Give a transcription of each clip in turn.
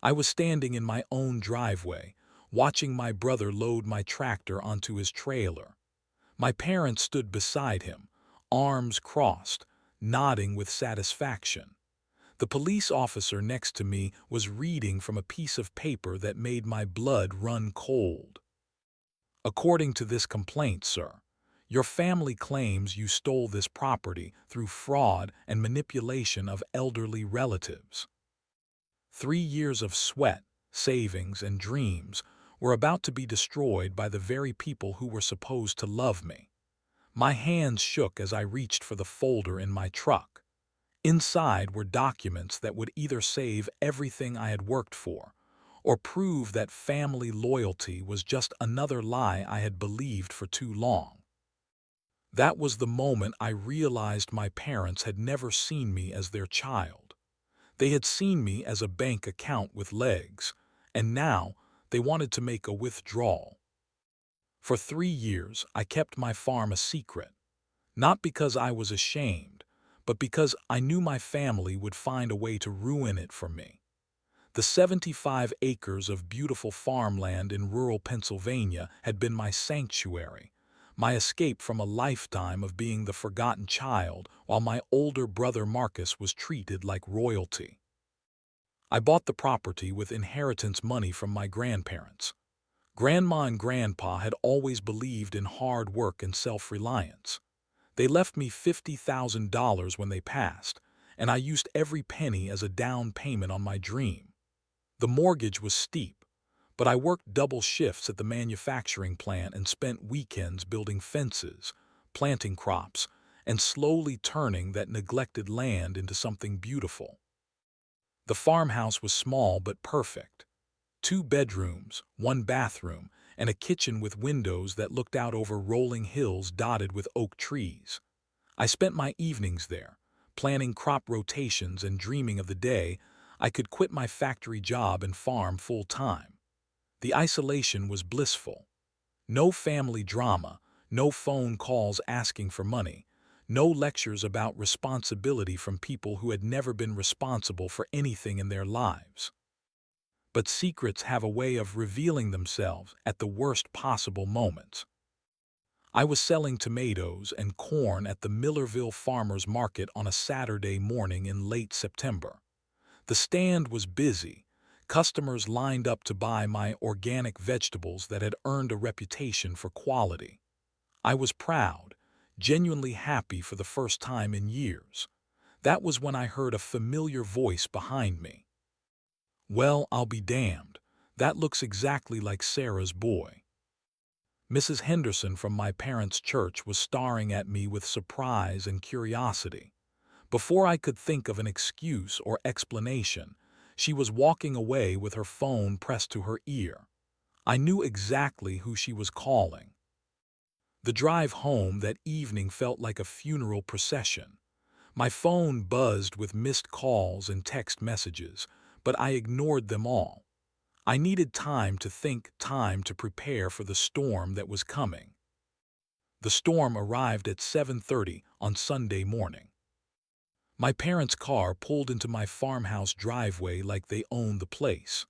I was standing in my own driveway, watching my brother load my tractor onto his trailer. My parents stood beside him, arms crossed, nodding with satisfaction. The police officer next to me was reading from a piece of paper that made my blood run cold. According to this complaint, sir, your family claims you stole this property through fraud and manipulation of elderly relatives. 3 years of sweat, savings, and dreams were about to be destroyed by the very people who were supposed to love me. My hands shook as I reached for the folder in my truck. Inside were documents that would either save everything I had worked for or prove that family loyalty was just another lie I had believed for too long. That was the moment I realized my parents had never seen me as their child. They had seen me as a bank account with legs, and now they wanted to make a withdrawal. For 3 years, I kept my farm a secret, not because I was ashamed, but because I knew my family would find a way to ruin it for me. The 75 acres of beautiful farmland in rural Pennsylvania had been my sanctuary, my escape from a lifetime of being the forgotten child while my older brother Marcus was treated like royalty. I bought the property with inheritance money from my grandparents. Grandma and Grandpa had always believed in hard work and self-reliance. They left me $50,000 when they passed, and I used every penny as a down payment on my dream. The mortgage was steep, but I worked double shifts at the manufacturing plant and spent weekends building fences, planting crops, and slowly turning that neglected land into something beautiful. The farmhouse was small but perfect. 2 bedrooms, 1 bathroom, and a kitchen with windows that looked out over rolling hills dotted with oak trees. I spent my evenings there, planning crop rotations and dreaming of the day I could quit my factory job and farm full-time. The isolation was blissful. No family drama, no phone calls asking for money, no lectures about responsibility from people who had never been responsible for anything in their lives. But secrets have a way of revealing themselves at the worst possible moments. I was selling tomatoes and corn at the Millerville Farmers Market on a Saturday morning in late September. The stand was busy. Customers lined up to buy my organic vegetables that had earned a reputation for quality. I was proud, genuinely happy for the first time in years. That was when I heard a familiar voice behind me. "Well, I'll be damned. That looks exactly like Sarah's boy." Mrs. Henderson from my parents' church was staring at me with surprise and curiosity. Before I could think of an excuse or explanation, she was walking away with her phone pressed to her ear. I knew exactly who she was calling. The drive home that evening felt like a funeral procession. My phone buzzed with missed calls and text messages, but I ignored them all. I needed time to think, time to prepare for the storm that was coming. The storm arrived at 7:30 on Sunday morning. My parents' car pulled into my farmhouse driveway like they owned the place.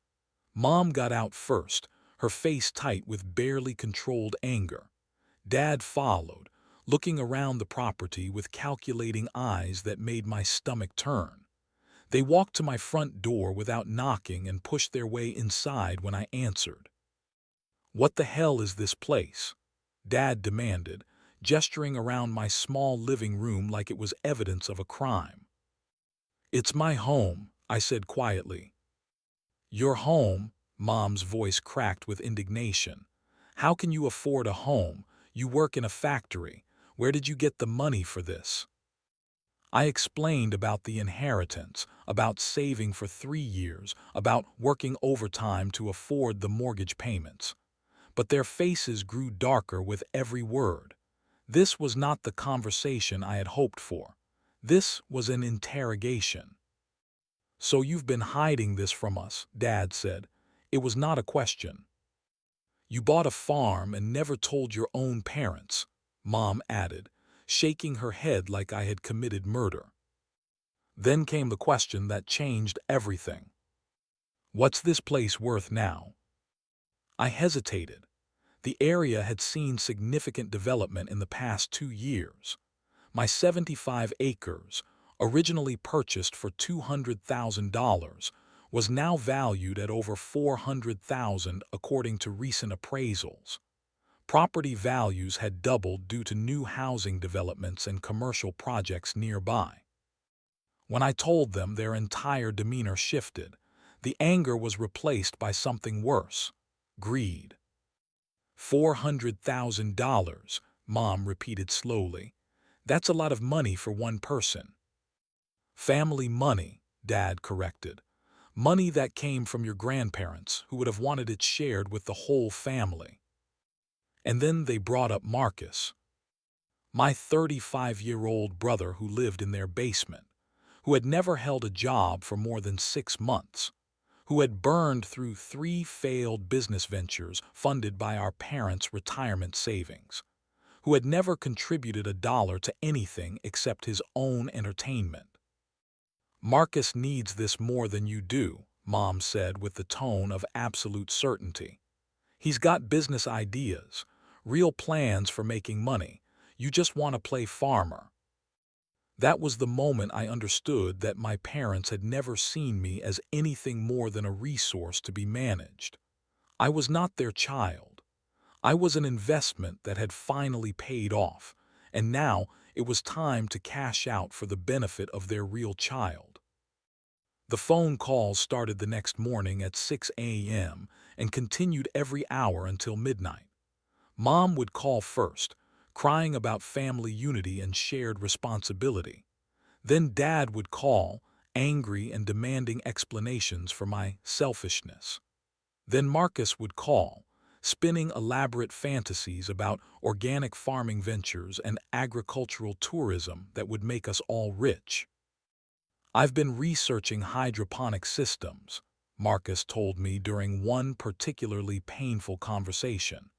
Mom got out first, her face tight with barely controlled anger. Dad followed, looking around the property with calculating eyes that made my stomach turn. They walked to my front door without knocking and pushed their way inside when I answered. "What the hell is this place?" Dad demanded, gesturing around my small living room like it was evidence of a crime. "It's my home," I said quietly. "Your home?" Mom's voice cracked with indignation. "How can you afford a home? You work in a factory. Where did you get the money for this?" I explained about the inheritance, about saving for 3 years, about working overtime to afford the mortgage payments. But their faces grew darker with every word. This was not the conversation I had hoped for. This was an interrogation. "So you've been hiding this from us," Dad said. It was not a question. "You bought a farm and never told your own parents," Mom added, shaking her head like I had committed murder. Then came the question that changed everything. What's this place worth now? I hesitated. The area had seen significant development in the past 2 years. My 75 acres, originally purchased for $200,000, was now valued at over $400,000 according to recent appraisals. Property values had doubled due to new housing developments and commercial projects nearby. When I told them, their entire demeanor shifted. The anger was replaced by something worse: greed. $400,000, Mom repeated slowly. That's a lot of money for one person. Family money, Dad corrected. Money that came from your grandparents, who would have wanted it shared with the whole family. And then they brought up Marcus, my 35-year-old brother who lived in their basement, who had never held a job for more than 6 months, who had burned through 3 failed business ventures funded by our parents' retirement savings, who had never contributed a dollar to anything except his own entertainment. Marcus needs this more than you do, Mom said with the tone of absolute certainty. He's got business ideas, real plans for making money. You just want to play farmer. That was the moment I understood that my parents had never seen me as anything more than a resource to be managed. I was not their child. I was an investment that had finally paid off, and now it was time to cash out for the benefit of their real child. The phone calls started the next morning at 6 a.m. and continued every hour until midnight. Mom would call first, crying about family unity and shared responsibility. Then Dad would call, angry and demanding explanations for my selfishness. Then Marcus would call, spinning elaborate fantasies about organic farming ventures and agricultural tourism that would make us all rich. I've been researching hydroponic systems, Marcus told me during one particularly painful conversation.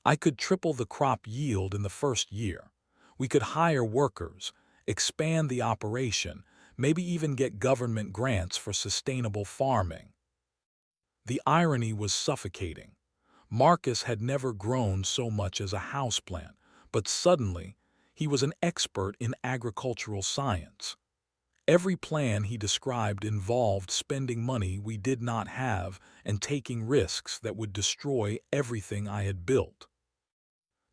I could triple the crop yield in the first year. We could hire workers, expand the operation, maybe even get government grants for sustainable farming. The irony was suffocating. Marcus had never grown so much as a houseplant, but suddenly he was an expert in agricultural science. Every plan he described involved spending money we did not have and taking risks that would destroy everything I had built.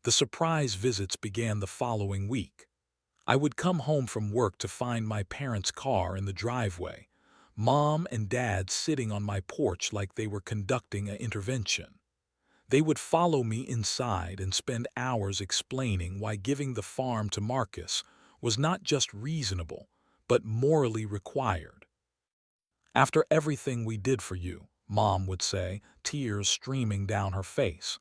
The surprise visits began the following week. I would come home from work to find my parents' car in the driveway, Mom and Dad sitting on my porch like they were conducting an intervention. They would follow me inside and spend hours explaining why giving the farm to Marcus was not just reasonable, but morally required. After everything we did for you, Mom would say, tears streaming down her face.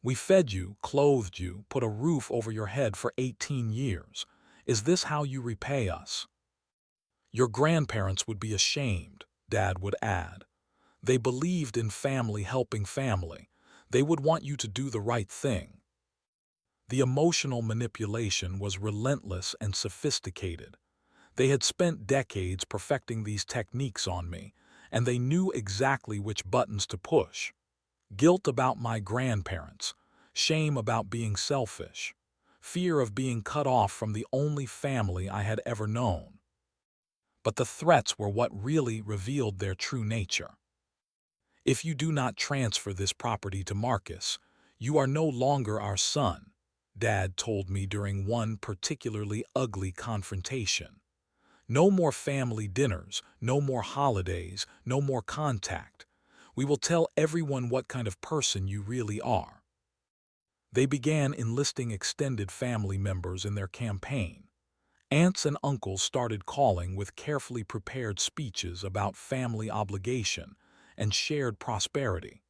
We fed you, clothed you, put a roof over your head for 18 years. Is this how you repay us? Your grandparents would be ashamed, Dad would add. They believed in family helping family. They would want you to do the right thing. The emotional manipulation was relentless and sophisticated. They had spent decades perfecting these techniques on me, and they knew exactly which buttons to push. Guilt about my grandparents, shame about being selfish, fear of being cut off from the only family I had ever known. But the threats were what really revealed their true nature. If you do not transfer this property to Marcus, you are no longer our son, Dad told me during one particularly ugly confrontation. No more family dinners, no more holidays, no more contact. We will tell everyone what kind of person you really are. They began enlisting extended family members in their campaign. Aunts and uncles started calling with carefully prepared speeches about family obligation and shared prosperity.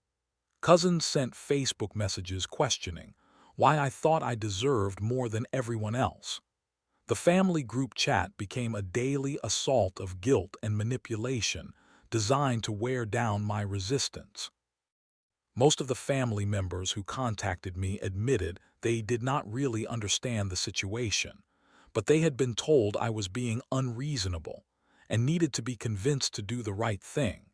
Cousins sent Facebook messages questioning why I thought I deserved more than everyone else. The family group chat became a daily assault of guilt and manipulation designed to wear down my resistance. Most of the family members who contacted me admitted they did not really understand the situation, but they had been told I was being unreasonable and needed to be convinced to do the right thing.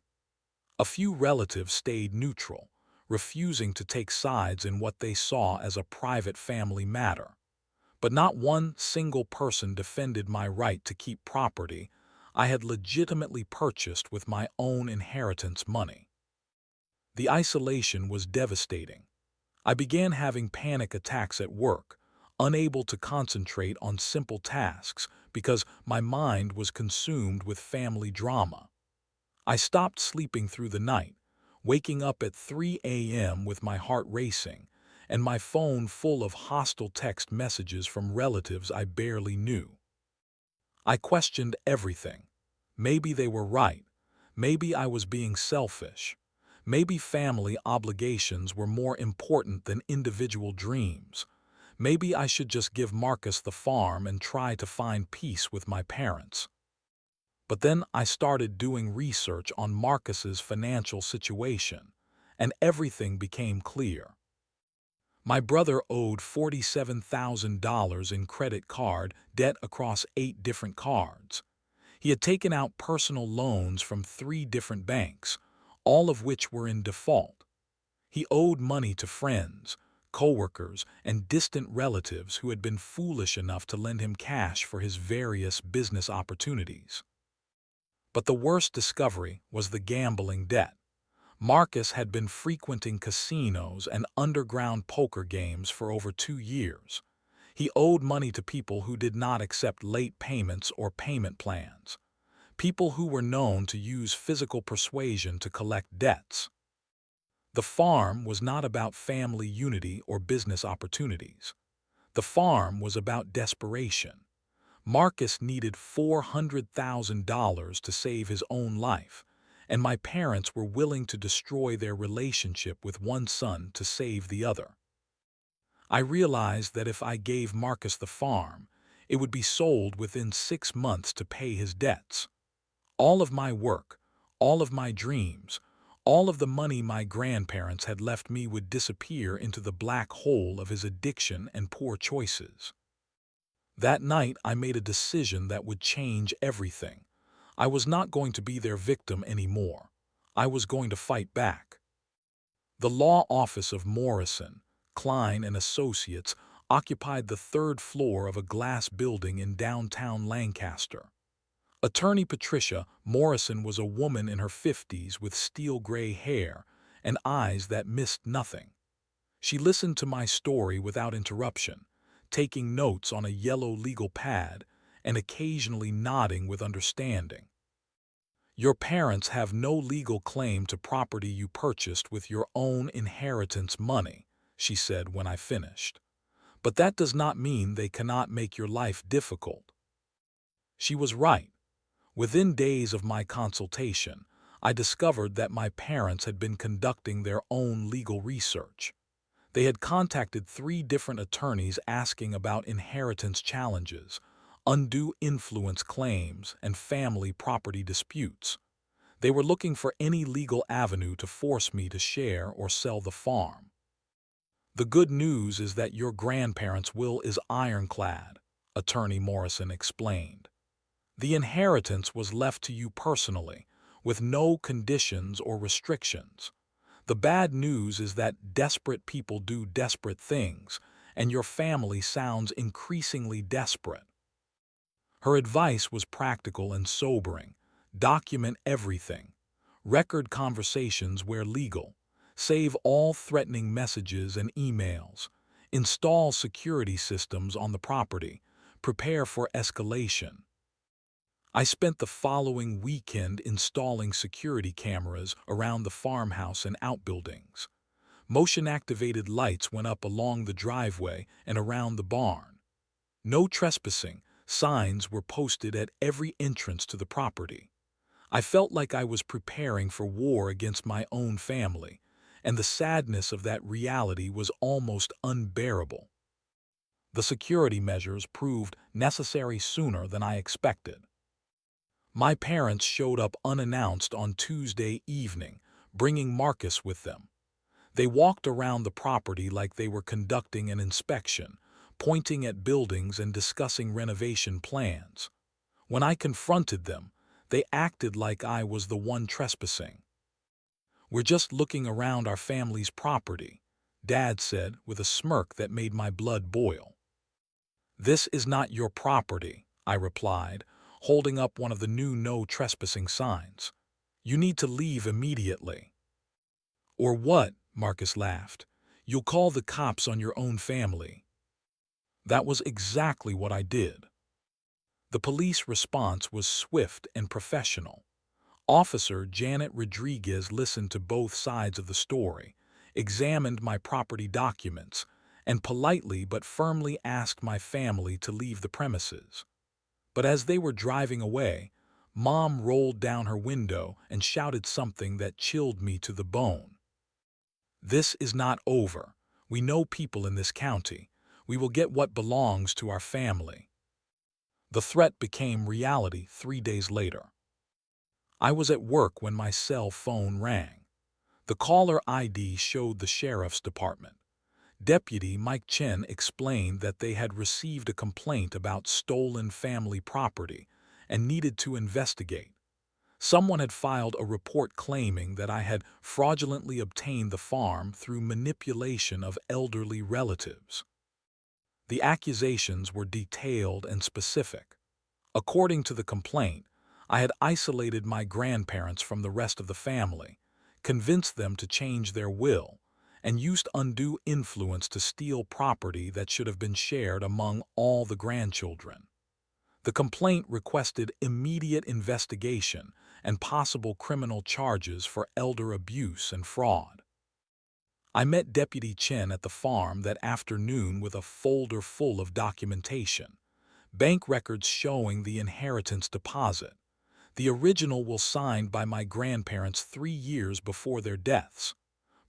A few relatives stayed neutral, refusing to take sides in what they saw as a private family matter. But not one single person defended my right to keep property I had legitimately purchased with my own inheritance money. The isolation was devastating. I began having panic attacks at work, unable to concentrate on simple tasks because my mind was consumed with family drama. I stopped sleeping through the night, waking up at 3 a.m. with my heart racing and my phone full of hostile text messages from relatives I barely knew. I questioned everything. Maybe they were right. Maybe I was being selfish. Maybe family obligations were more important than individual dreams. Maybe I should just give Marcus the farm and try to find peace with my parents. But then I started doing research on Marcus's financial situation, and everything became clear. My brother owed $47,000 in credit card debt across 8 different cards. He had taken out personal loans from 3 different banks, all of which were in default. He owed money to friends, coworkers, and distant relatives who had been foolish enough to lend him cash for his various business opportunities. But the worst discovery was the gambling debt. Marcus had been frequenting casinos and underground poker games for over 2 years. He owed money to people who did not accept late payments or payment plans, people who were known to use physical persuasion to collect debts. The farm was not about family unity or business opportunities. The farm was about desperation. Marcus needed $400,000 to save his own life, and my parents were willing to destroy their relationship with one son to save the other. I realized that if I gave Marcus the farm, it would be sold within 6 months to pay his debts. All of my work, all of my dreams, all of the money my grandparents had left me would disappear into the black hole of his addiction and poor choices. That night, I made a decision that would change everything. I was not going to be their victim anymore. I was going to fight back. The law office of Morrison, Klein and Associates occupied the 3rd floor of a glass building in downtown Lancaster. Attorney Patricia Morrison was a woman in her 50s with steel-gray hair and eyes that missed nothing. She listened to my story without interruption, taking notes on a yellow legal pad and occasionally nodding with understanding. "Your parents have no legal claim to property you purchased with your own inheritance money," she said when I finished. "But that does not mean they cannot make your life difficult." She was right. Within days of my consultation, I discovered that my parents had been conducting their own legal research. They had contacted 3 different attorneys asking about inheritance challenges, undue influence claims, and family property disputes. They were looking for any legal avenue to force me to share or sell the farm. "The good news is that your grandparents' will is ironclad," Attorney Morrison explained. "The inheritance was left to you personally, with no conditions or restrictions. The bad news is that desperate people do desperate things, and your family sounds increasingly desperate." Her advice was practical and sobering. Document everything. Record conversations where legal. Save all threatening messages and emails. Install security systems on the property. Prepare for escalation. I spent the following weekend installing security cameras around the farmhouse and outbuildings. Motion-activated lights went up along the driveway and around the barn. "No trespassing" signs were posted at every entrance to the property. I felt like I was preparing for war against my own family, and the sadness of that reality was almost unbearable. The security measures proved necessary sooner than I expected. My parents showed up unannounced on Tuesday evening, bringing Marcus with them. They walked around the property like they were conducting an inspection, pointing at buildings and discussing renovation plans. When I confronted them, they acted like I was the one trespassing. "We're just looking around our family's property," Dad said with a smirk that made my blood boil. "This is not your property," I replied, holding up one of the new no trespassing signs. "You need to leave immediately." "Or what?" Marcus laughed. "You'll call the cops on your own family." That was exactly what I did. The police response was swift and professional. Officer Janet Rodriguez listened to both sides of the story, examined my property documents, and politely but firmly asked my family to leave the premises. But as they were driving away, Mom rolled down her window and shouted something that chilled me to the bone. "This is not over. We know people in this county. We will get what belongs to our family." The threat became reality 3 days later. I was at work when my cell phone rang. The caller ID showed the sheriff's department. Deputy Mike Chen explained that they had received a complaint about stolen family property and needed to investigate. Someone had filed a report claiming that I had fraudulently obtained the farm through manipulation of elderly relatives. The accusations were detailed and specific. According to the complaint, I had isolated my grandparents from the rest of the family, convinced them to change their will, and used undue influence to steal property that should have been shared among all the grandchildren. The complaint requested immediate investigation and possible criminal charges for elder abuse and fraud. I met Deputy Chen at the farm that afternoon with a folder full of documentation, bank records showing the inheritance deposit, the original will signed by my grandparents 3 years before their deaths,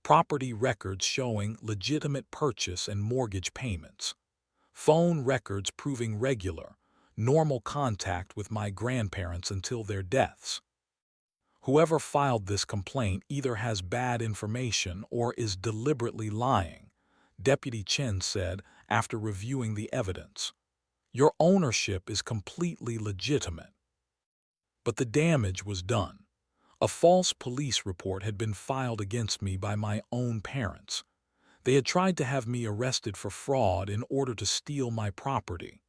property records showing legitimate purchase and mortgage payments, phone records proving regular, normal contact with my grandparents until their deaths. Whoever filed this complaint either has bad information or is deliberately lying, Deputy Chen said after reviewing the evidence. Your ownership is completely legitimate. But the damage was done. A false police report had been filed against me by my own parents. They had tried to have me arrested for fraud in order to steal my property.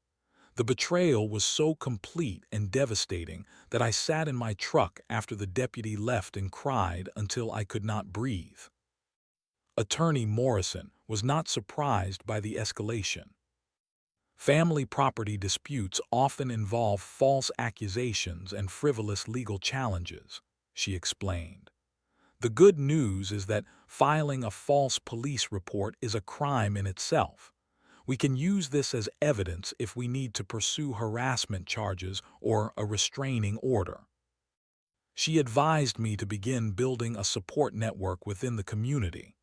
The betrayal was so complete and devastating that I sat in my truck after the deputy left and cried until I could not breathe. Attorney Morrison was not surprised by the escalation. Family property disputes often involve false accusations and frivolous legal challenges, she explained. The good news is that filing a false police report is a crime in itself. We can use this as evidence if we need to pursue harassment charges or a restraining order. She advised me to begin building a support network within the community.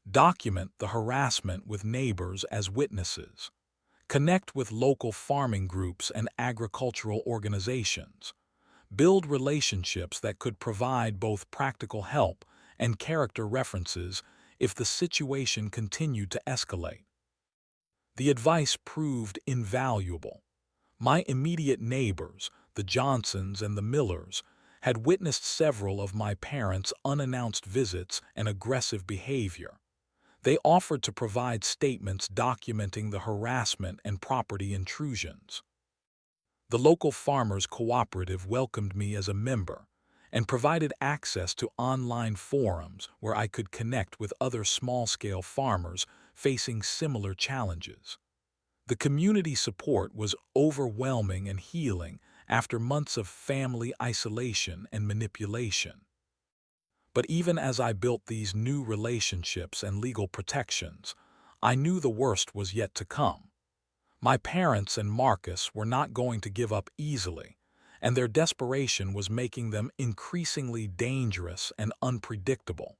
Document the harassment with neighbors as witnesses. Connect with local farming groups and agricultural organizations. Build relationships that could provide both practical help and character references if the situation continued to escalate. The advice proved invaluable. My immediate neighbors, the Johnsons and the Millers, had witnessed several of my parents' unannounced visits and aggressive behavior. They offered to provide statements documenting the harassment and property intrusions. The local farmers' cooperative welcomed me as a member and provided access to online forums where I could connect with other small-scale farmers facing similar challenges. The community support was overwhelming and healing after months of family isolation and manipulation. But even as I built these new relationships and legal protections, I knew the worst was yet to come. My parents and Marcus were not going to give up easily, and their desperation was making them increasingly dangerous and unpredictable.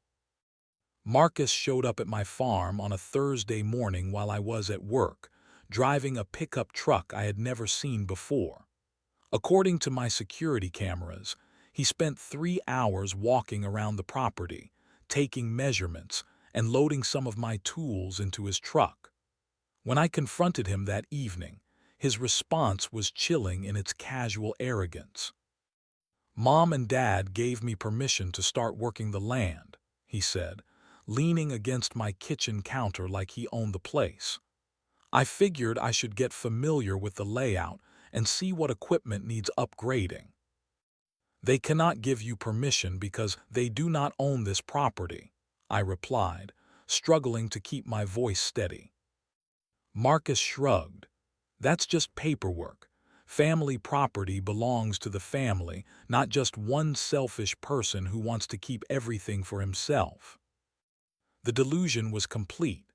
Marcus showed up at my farm on a Thursday morning while I was at work, driving a pickup truck I had never seen before. According to my security cameras, he spent 3 hours walking around the property, taking measurements, and loading some of my tools into his truck. When I confronted him that evening, his response was chilling in its casual arrogance. Mom and Dad gave me permission to start working the land. he said, leaning against my kitchen counter like he owned the place. I figured I should get familiar with the layout and see what equipment needs upgrading. They cannot give you permission because they do not own this property, I replied, struggling to keep my voice steady. Marcus shrugged. That's just paperwork. Family property belongs to the family, not just one selfish person who wants to keep everything for himself. The delusion was complete.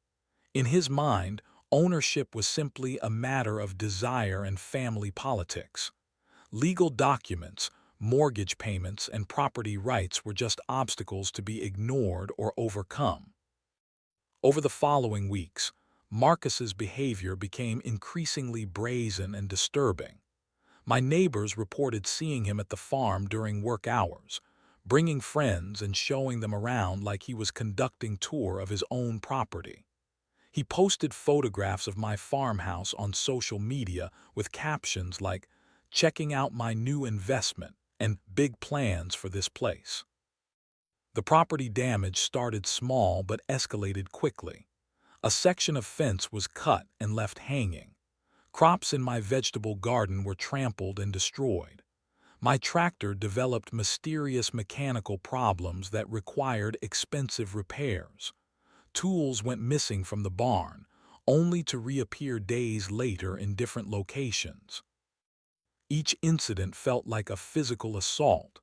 In his mind, ownership was simply a matter of desire and family politics. Legal documents, mortgage payments, and property rights were just obstacles to be ignored or overcome. Over the following weeks, Marcus's behavior became increasingly brazen and disturbing. My neighbors reported seeing him at the farm during work hours, bringing friends and showing them around like he was conducting a tour of his own property. He posted photographs of my farmhouse on social media with captions like, "Checking out my new investment," and "Big plans for this place." The property damage started small but escalated quickly. A section of fence was cut and left hanging. Crops in my vegetable garden were trampled and destroyed. My tractor developed mysterious mechanical problems that required expensive repairs. Tools went missing from the barn, only to reappear days later in different locations. Each incident felt like a physical assault.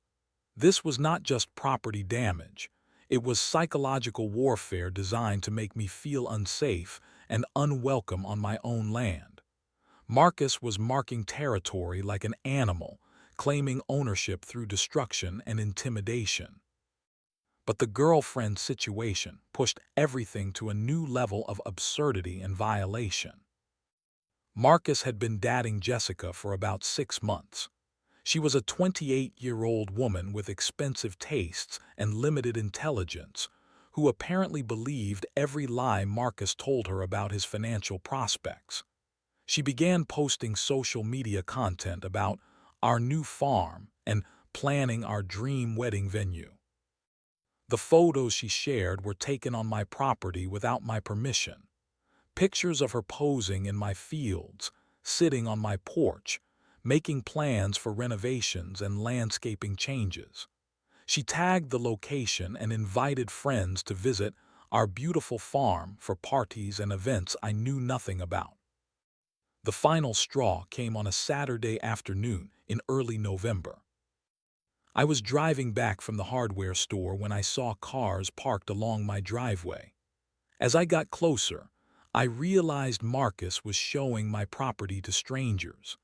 This was not just property damage. It was psychological warfare designed to make me feel unsafe and unwelcome on my own land. Marcus was marking territory like an animal, claiming ownership through destruction and intimidation. But the girlfriend situation pushed everything to a new level of absurdity and violation. Marcus had been dating Jessica for about 6 months. She was a 28-year-old woman with expensive tastes and limited intelligence, who apparently believed every lie Marcus told her about his financial prospects. She began posting social media content about our new farm and planning our dream wedding venue. The photos she shared were taken on my property without my permission. Pictures of her posing in my fields, sitting on my porch, making plans for renovations and landscaping changes. She tagged the location and invited friends to visit our beautiful farm for parties and events I knew nothing about. The final straw came on a Saturday afternoon in early November. I was driving back from the hardware store when I saw cars parked along my driveway. As I got closer, I realized Marcus was showing my property to strangers.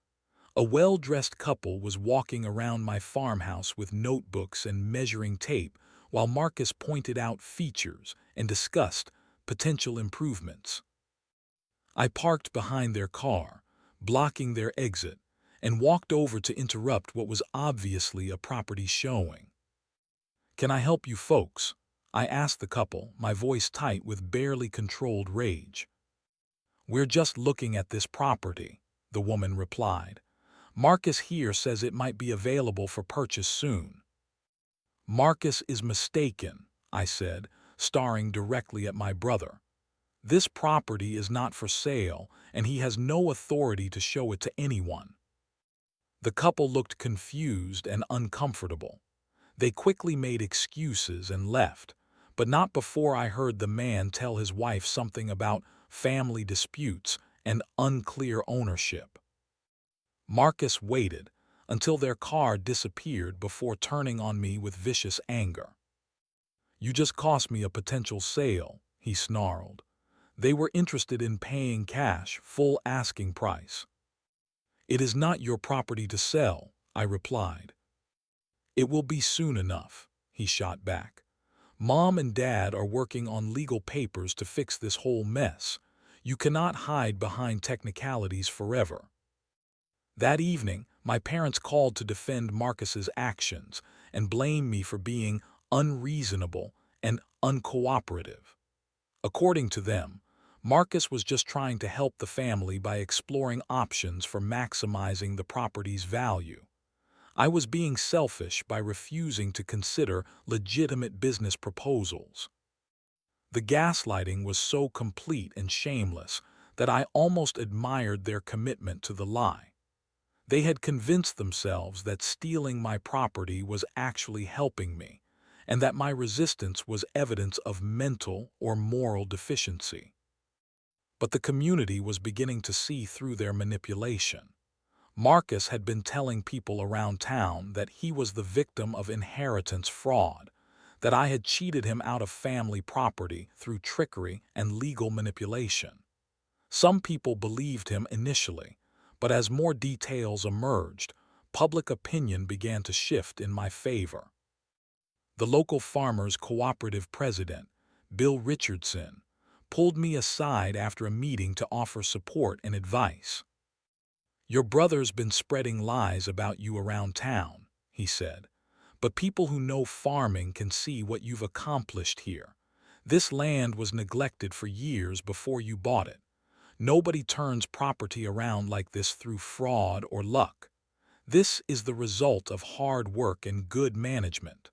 A well-dressed couple was walking around my farmhouse with notebooks and measuring tape while Marcus pointed out features and discussed potential improvements. I parked behind their car, blocking their exit, and walked over to interrupt what was obviously a property showing. "Can I help you folks?" I asked the couple, my voice tight with barely controlled rage. "We're just looking at this property," the woman replied. "Marcus here says it might be available for purchase soon." "Marcus is mistaken," I said, staring directly at my brother. "This property is not for sale, and he has no authority to show it to anyone." The couple looked confused and uncomfortable. They quickly made excuses and left, but not before I heard the man tell his wife something about family disputes and unclear ownership. Marcus waited until their car disappeared before turning on me with vicious anger. "You just cost me a potential sale," he snarled. "They were interested in paying cash, full asking price." "It is not your property to sell," I replied. "It will be soon enough," he shot back. "Mom and Dad are working on legal papers to fix this whole mess. You cannot hide behind technicalities forever." That evening, my parents called to defend Marcus's actions and blame me for being unreasonable and uncooperative. According to them, Marcus was just trying to help the family by exploring options for maximizing the property's value. I was being selfish by refusing to consider legitimate business proposals. The gaslighting was so complete and shameless that I almost admired their commitment to the lie. They had convinced themselves that stealing my property was actually helping me, and that my resistance was evidence of mental or moral deficiency. But the community was beginning to see through their manipulation. Marcus had been telling people around town that he was the victim of inheritance fraud, that I had cheated him out of family property through trickery and legal manipulation. Some people believed him initially, but as more details emerged, public opinion began to shift in my favor. The local farmers' cooperative president, Bill Richardson, pulled me aside after a meeting to offer support and advice. "Your brother's been spreading lies about you around town," he said, "but people who know farming can see what you've accomplished here. This land was neglected for years before you bought it. Nobody turns property around like this through fraud or luck. This is the result of hard work and good management."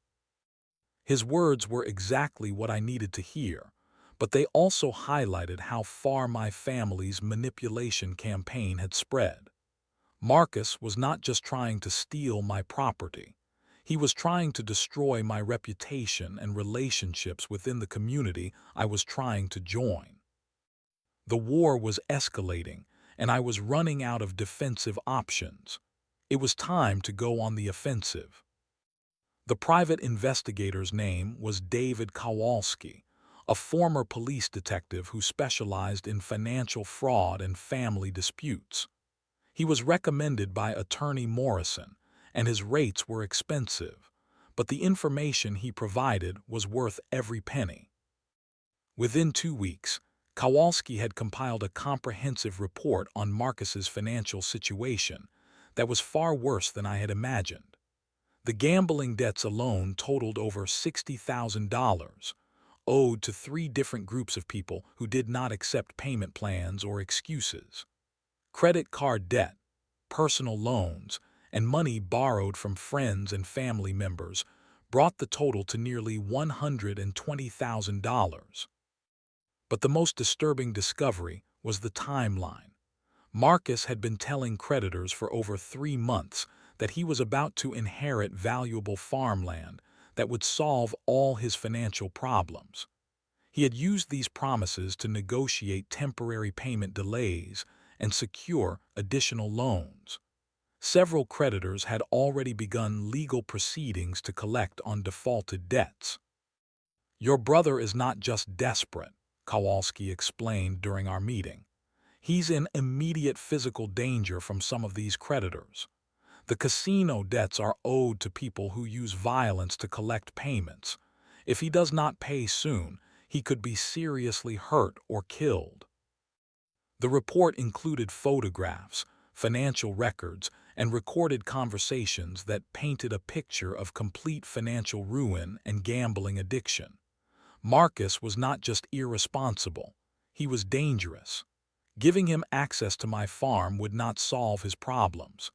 His words were exactly what I needed to hear, but they also highlighted how far my family's manipulation campaign had spread. Marcus was not just trying to steal my property. He was trying to destroy my reputation and relationships within the community I was trying to join. The war was escalating, and I was running out of defensive options. It was time to go on the offensive. The private investigator's name was David Kowalski, a former police detective who specialized in financial fraud and family disputes. He was recommended by Attorney Morrison, and his rates were expensive, but the information he provided was worth every penny. Within 2 weeks, Kowalski had compiled a comprehensive report on Marcus's financial situation that was far worse than I had imagined. The gambling debts alone totaled over $60,000, owed to 3 different groups of people who did not accept payment plans or excuses. Credit card debt, personal loans, and money borrowed from friends and family members brought the total to nearly $120,000. But the most disturbing discovery was the timeline. Marcus had been telling creditors for over 3 months that he was about to inherit valuable farmland that would solve all his financial problems. He had used these promises to negotiate temporary payment delays and secure additional loans. Several creditors had already begun legal proceedings to collect on defaulted debts. "Your brother is not just desperate," Kowalski explained during our meeting. "He's in immediate physical danger from some of these creditors. The casino debts are owed to people who use violence to collect payments. If he does not pay soon, he could be seriously hurt or killed." The report included photographs, financial records, and recorded conversations that painted a picture of complete financial ruin and gambling addiction. Marcus was not just irresponsible, he was dangerous. Giving him access to my farm would not solve his problems.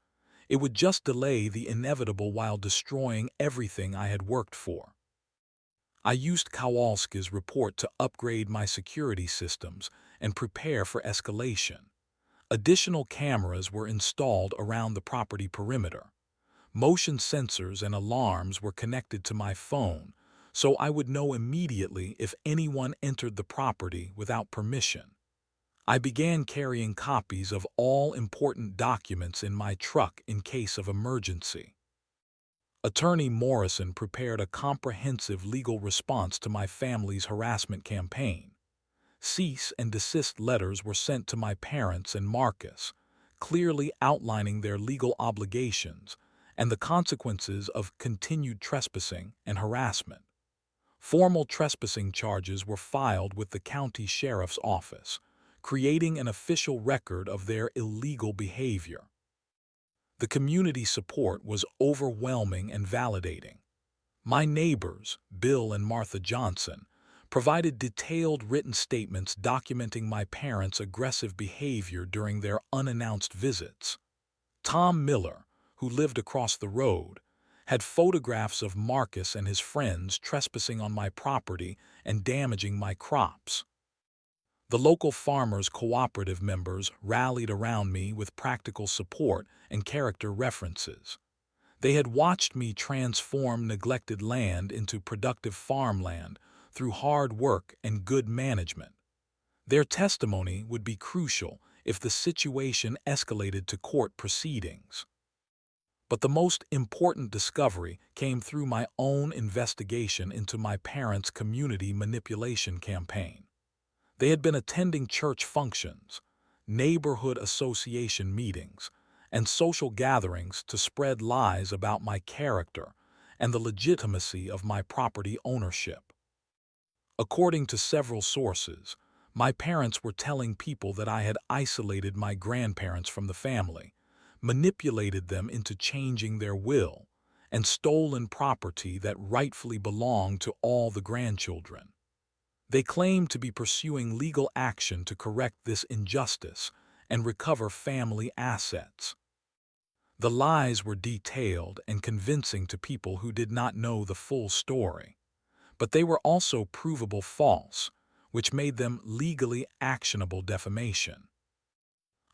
It would just delay the inevitable while destroying everything I had worked for. I used Kowalski's report to upgrade my security systems and prepare for escalation. Additional cameras were installed around the property perimeter. Motion sensors and alarms were connected to my phone, so I would know immediately if anyone entered the property without permission. I began carrying copies of all important documents in my truck in case of emergency. Attorney Morrison prepared a comprehensive legal response to my family's harassment campaign. Cease and desist letters were sent to my parents and Marcus, clearly outlining their legal obligations and the consequences of continued trespassing and harassment. Formal trespassing charges were filed with the county sheriff's office, creating an official record of their illegal behavior. The community support was overwhelming and validating. My neighbors, Bill and Martha Johnson, provided detailed written statements documenting my parents' aggressive behavior during their unannounced visits. Tom Miller, who lived across the road, had photographs of Marcus and his friends trespassing on my property and damaging my crops. The local farmers' cooperative members rallied around me with practical support and character references. They had watched me transform neglected land into productive farmland through hard work and good management. Their testimony would be crucial if the situation escalated to court proceedings. But the most important discovery came through my own investigation into my parents' community manipulation campaign. They had been attending church functions, neighborhood association meetings, and social gatherings to spread lies about my character and the legitimacy of my property ownership. According to several sources, my parents were telling people that I had isolated my grandparents from the family, manipulated them into changing their will, and stolen property that rightfully belonged to all the grandchildren. They claimed to be pursuing legal action to correct this injustice and recover family assets. The lies were detailed and convincing to people who did not know the full story, but they were also provable false, which made them legally actionable defamation.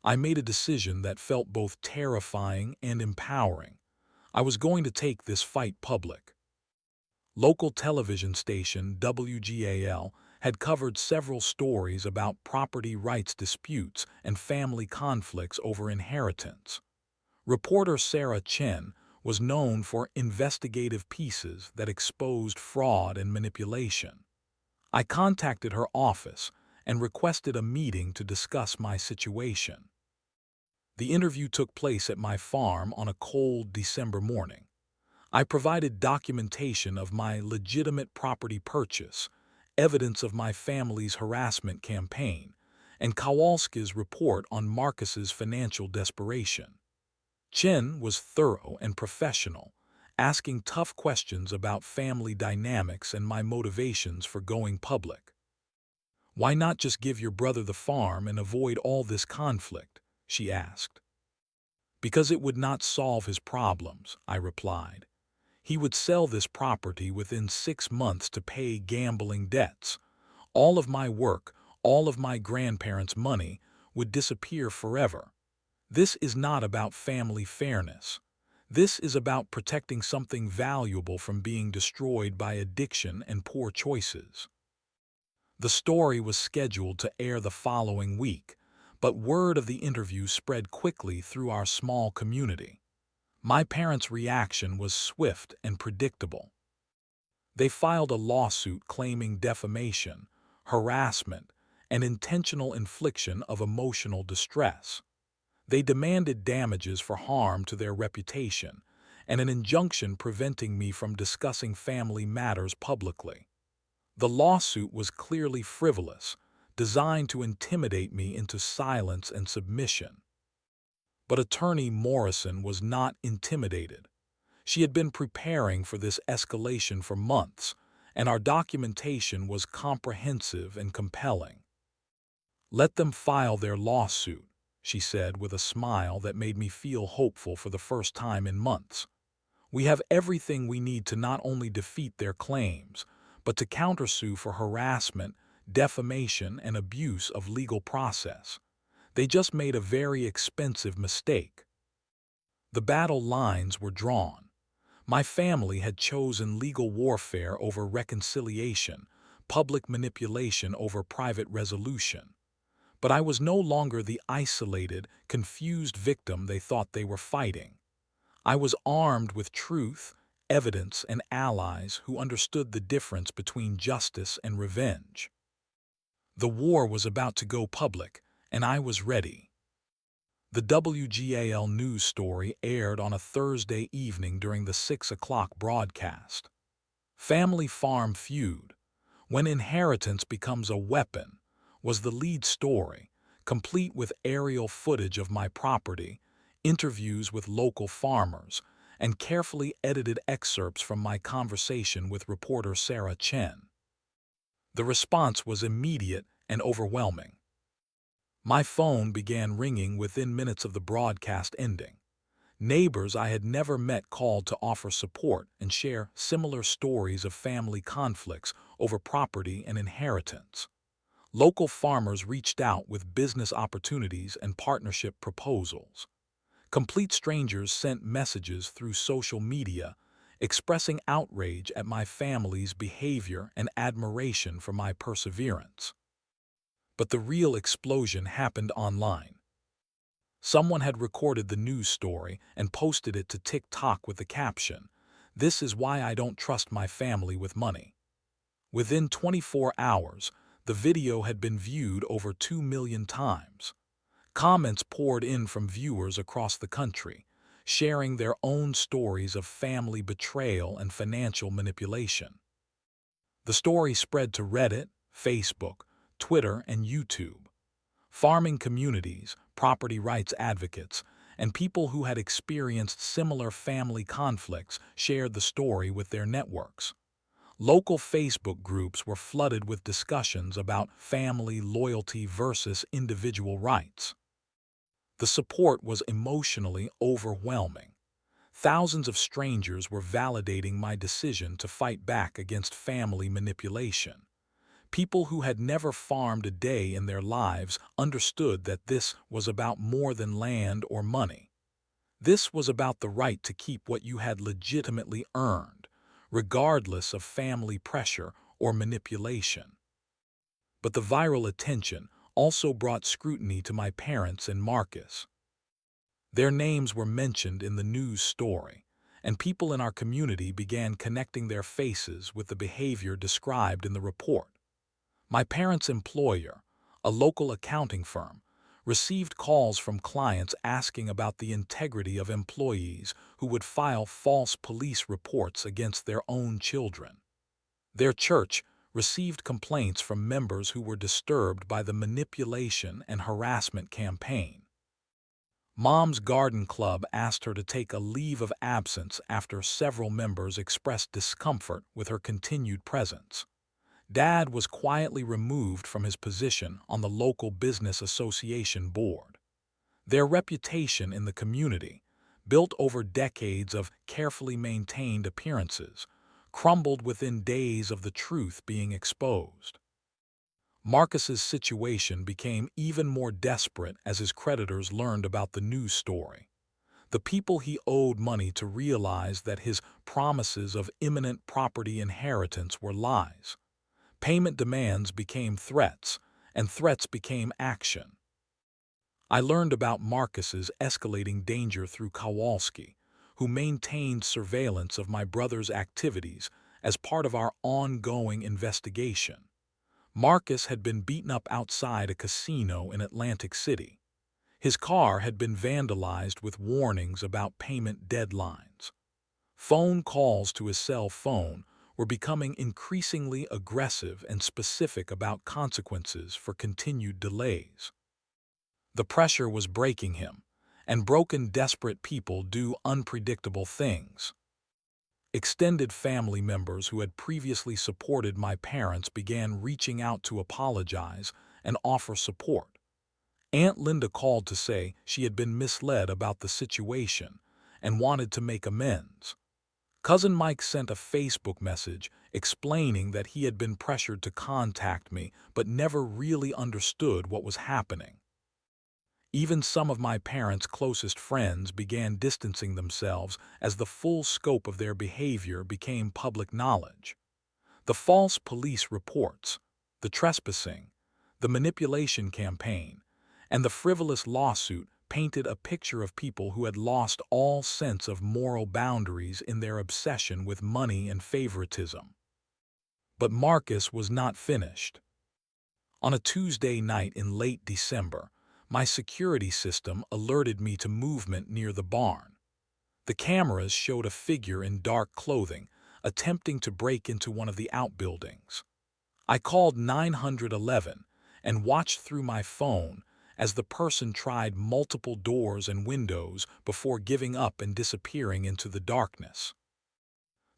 I made a decision that felt both terrifying and empowering. I was going to take this fight public. Local television station WGAL had covered several stories about property rights disputes and family conflicts over inheritance. Reporter Sarah Chen was known for investigative pieces that exposed fraud and manipulation. I contacted her office and requested a meeting to discuss my situation. The interview took place at my farm on a cold December morning. I provided documentation of my legitimate property purchase, evidence of my family's harassment campaign, and Kowalski's report on Marcus's financial desperation. Chen was thorough and professional, asking tough questions about family dynamics and my motivations for going public. "Why not just give your brother the farm and avoid all this conflict?" she asked. "Because it would not solve his problems," I replied. "He would sell this property within 6 months to pay gambling debts. All of my work, all of my grandparents' money would disappear forever. This is not about family fairness. This is about protecting something valuable from being destroyed by addiction and poor choices." The story was scheduled to air the following week, but word of the interview spread quickly through our small community. My parents' reaction was swift and predictable. They filed a lawsuit claiming defamation, harassment, and intentional infliction of emotional distress. They demanded damages for harm to their reputation and an injunction preventing me from discussing family matters publicly. The lawsuit was clearly frivolous, designed to intimidate me into silence and submission. But attorney Morrison was not intimidated. She had been preparing for this escalation for months, and our documentation was comprehensive and compelling. "Let them file their lawsuit," she said with a smile that made me feel hopeful for the first time in months. "We have everything we need to not only defeat their claims, but to countersue for harassment, defamation, and abuse of legal process. They just made a very expensive mistake." The battle lines were drawn. My family had chosen legal warfare over reconciliation, public manipulation over private resolution. But I was no longer the isolated, confused victim they thought they were fighting. I was armed with truth, evidence, and allies who understood the difference between justice and revenge. The war was about to go public, and I was ready. The WGAL news story aired on a Thursday evening during the 6 o'clock broadcast. "Family Farm Feud: When Inheritance Becomes a Weapon" was the lead story, complete with aerial footage of my property, interviews with local farmers, and carefully edited excerpts from my conversation with reporter Sarah Chen. The response was immediate and overwhelming. My phone began ringing within minutes of the broadcast ending. Neighbors I had never met called to offer support and share similar stories of family conflicts over property and inheritance. Local farmers reached out with business opportunities and partnership proposals. Complete strangers sent messages through social media expressing outrage at my family's behavior and admiration for my perseverance. But the real explosion happened online. Someone had recorded the news story and posted it to TikTok with the caption, "This is why I don't trust my family with money." Within 24 hours, the video had been viewed over 2 million times. Comments poured in from viewers across the country, sharing their own stories of family betrayal and financial manipulation. The story spread to Reddit, Facebook, Twitter, and YouTube. Farming communities, property rights advocates, and people who had experienced similar family conflicts shared the story with their networks. Local Facebook groups were flooded with discussions about family loyalty versus individual rights. The support was emotionally overwhelming. Thousands of strangers were validating my decision to fight back against family manipulation. People who had never farmed a day in their lives understood that this was about more than land or money. This was about the right to keep what you had legitimately earned, regardless of family pressure or manipulation. But the viral attention also brought scrutiny to my parents and Marcus. Their names were mentioned in the news story, and people in our community began connecting their faces with the behavior described in the report. My parents' employer, a local accounting firm, received calls from clients asking about the integrity of employees who would file false police reports against their own children. Their church received complaints from members who were disturbed by the manipulation and harassment campaign. Mom's Garden Club asked her to take a leave of absence after several members expressed discomfort with her continued presence. Dad was quietly removed from his position on the local business association board. Their reputation in the community, built over decades of carefully maintained appearances, crumbled within days of the truth being exposed. Marcus's situation became even more desperate as his creditors learned about the news story. The people he owed money to realized that his promises of imminent property inheritance were lies. Payment demands became threats, and threats became action. I learned about Marcus's escalating danger through Kowalski, who maintained surveillance of my brother's activities as part of our ongoing investigation. Marcus had been beaten up outside a casino in Atlantic City. His car had been vandalized with warnings about payment deadlines. Phone calls to his cell phone were becoming increasingly aggressive and specific about consequences for continued delays. The pressure was breaking him, and broken, desperate people do unpredictable things. Extended family members who had previously supported my parents began reaching out to apologize and offer support. Aunt Linda called to say she had been misled about the situation and wanted to make amends. Cousin Mike sent a Facebook message explaining that he had been pressured to contact me but never really understood what was happening. Even some of my parents' closest friends began distancing themselves as the full scope of their behavior became public knowledge. The false police reports, the trespassing, the manipulation campaign, and the frivolous lawsuit painted a picture of people who had lost all sense of moral boundaries in their obsession with money and favoritism. But Marcus was not finished. On a Tuesday night in late December, my security system alerted me to movement near the barn. The cameras showed a figure in dark clothing attempting to break into one of the outbuildings. I called 911 and watched through my phone as the person tried multiple doors and windows before giving up and disappearing into the darkness.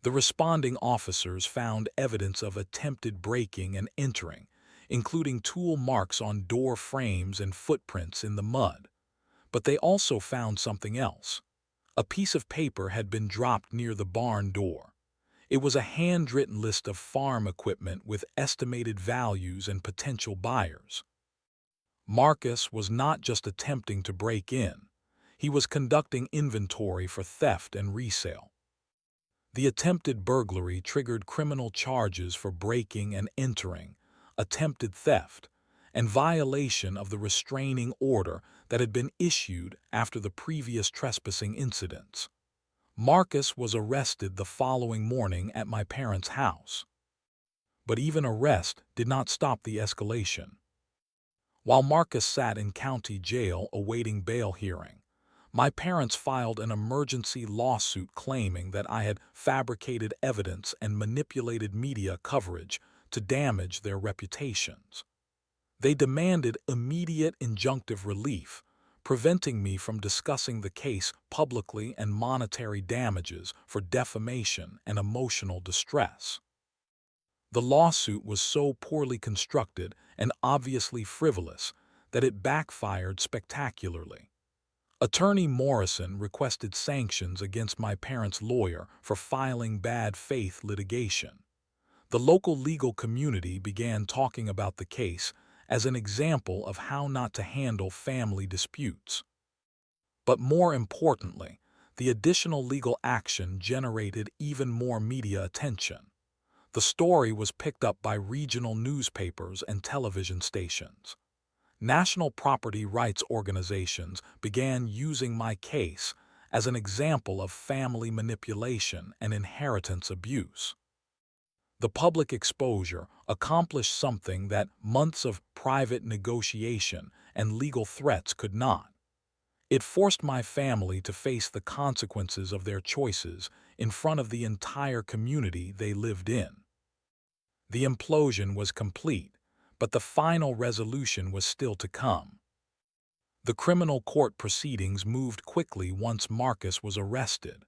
The responding officers found evidence of attempted breaking and entering, including tool marks on door frames and footprints in the mud. But they also found something else: A piece of paper had been dropped near the barn door. It was a handwritten list of farm equipment with estimated values and potential buyers. Marcus was not just attempting to break in. He was conducting inventory for theft and resale. The attempted burglary triggered criminal charges for breaking and entering, attempted theft, and violation of the restraining order that had been issued after the previous trespassing incidents. Marcus was arrested the following morning at my parents' house. But even arrest did not stop the escalation. While Marcus sat in county jail awaiting bail hearing, my parents filed an emergency lawsuit claiming that I had fabricated evidence and manipulated media coverage to damage their reputations. They demanded immediate injunctive relief, preventing me from discussing the case publicly, and monetary damages for defamation and emotional distress. The lawsuit was so poorly constructed and obviously frivolous that it backfired spectacularly. Attorney Morrison requested sanctions against my parents' lawyer for filing bad faith litigation. The local legal community began talking about the case as an example of how not to handle family disputes. But more importantly, the additional legal action generated even more media attention. The story was picked up by regional newspapers and television stations. National property rights organizations began using my case as an example of family manipulation and inheritance abuse. The public exposure accomplished something that months of private negotiation and legal threats could not. It forced my family to face the consequences of their choices in front of the entire community they lived in. The implosion was complete, but the final resolution was still to come. The criminal court proceedings moved quickly once Marcus was arrested.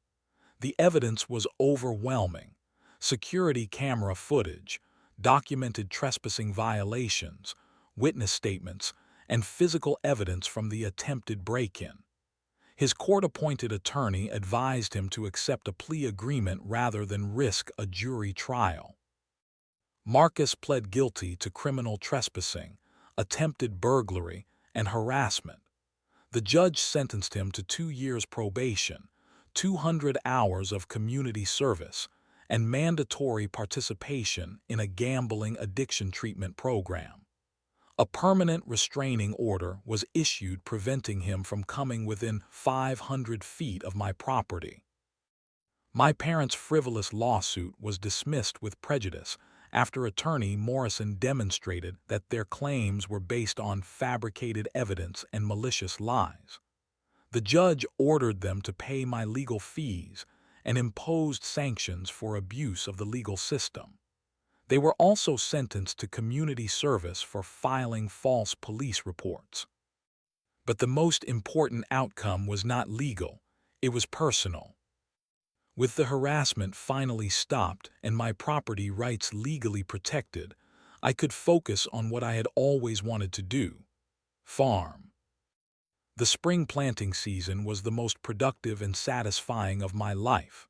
The evidence was overwhelming. Security camera footage, documented trespassing violations, witness statements, and physical evidence from the attempted break-in. His court-appointed attorney advised him to accept a plea agreement rather than risk a jury trial. Marcus pled guilty to criminal trespassing, attempted burglary, and harassment. The judge sentenced him to 2 years probation, 200 hours of community service, and mandatory participation in a gambling addiction treatment program. A permanent restraining order was issued preventing him from coming within 500 feet of my property. My parents' frivolous lawsuit was dismissed with prejudice after attorney Morrison demonstrated that their claims were based on fabricated evidence and malicious lies. The judge ordered them to pay my legal fees and imposed sanctions for abuse of the legal system. They were also sentenced to community service for filing false police reports. But the most important outcome was not legal, it was personal. With the harassment finally stopped and my property rights legally protected, I could focus on what I had always wanted to do: farm. The spring planting season was the most productive and satisfying of my life.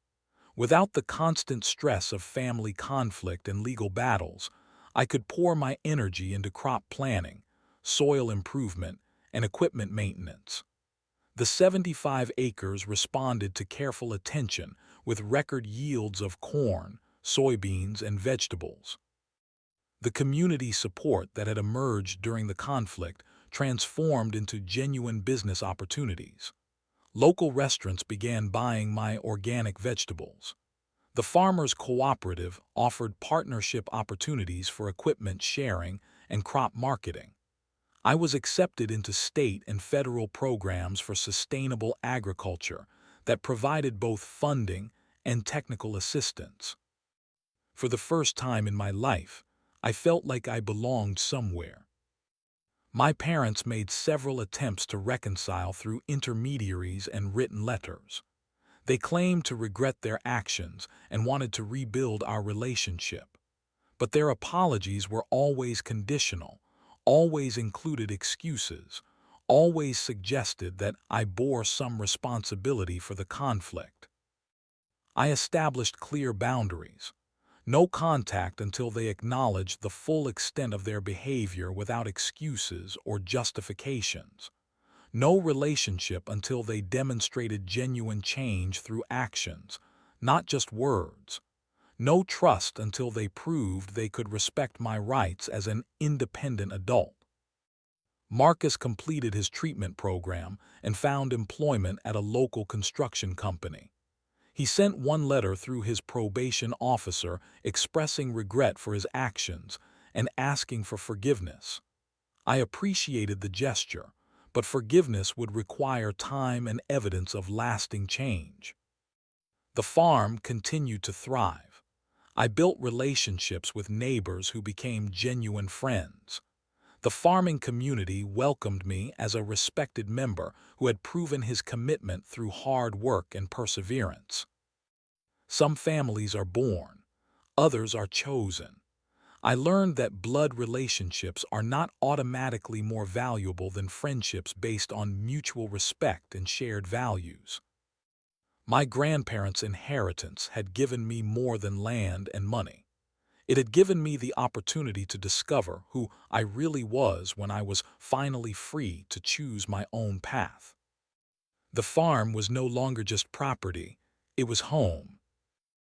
Without the constant stress of family conflict and legal battles, I could pour my energy into crop planning, soil improvement, and equipment maintenance. The 75 acres responded to careful attention with record yields of corn, soybeans, and vegetables. The community support that had emerged during the conflict transformed into genuine business opportunities. Local restaurants began buying my organic vegetables. The Farmers Cooperative offered partnership opportunities for equipment sharing and crop marketing. I was accepted into state and federal programs for sustainable agriculture that provided both funding and technical assistance. For the first time in my life, I felt like I belonged somewhere. My parents made several attempts to reconcile through intermediaries and written letters. They claimed to regret their actions and wanted to rebuild our relationship. But their apologies were always conditional, always included excuses, always suggested that I bore some responsibility for the conflict. I established clear boundaries. No contact until they acknowledged the full extent of their behavior without excuses or justifications. No relationship until they demonstrated genuine change through actions, not just words. No trust until they proved they could respect my rights as an independent adult. Marcus completed his treatment program and found employment at a local construction company. He sent one letter through his probation officer expressing regret for his actions and asking for forgiveness. I appreciated the gesture, but forgiveness would require time and evidence of lasting change. The farm continued to thrive. I built relationships with neighbors who became genuine friends. The farming community welcomed me as a respected member who had proven his commitment through hard work and perseverance. Some families are born, others are chosen. I learned that blood relationships are not automatically more valuable than friendships based on mutual respect and shared values. My grandparents' inheritance had given me more than land and money. It had given me the opportunity to discover who I really was when I was finally free to choose my own path. The farm was no longer just property, it was home,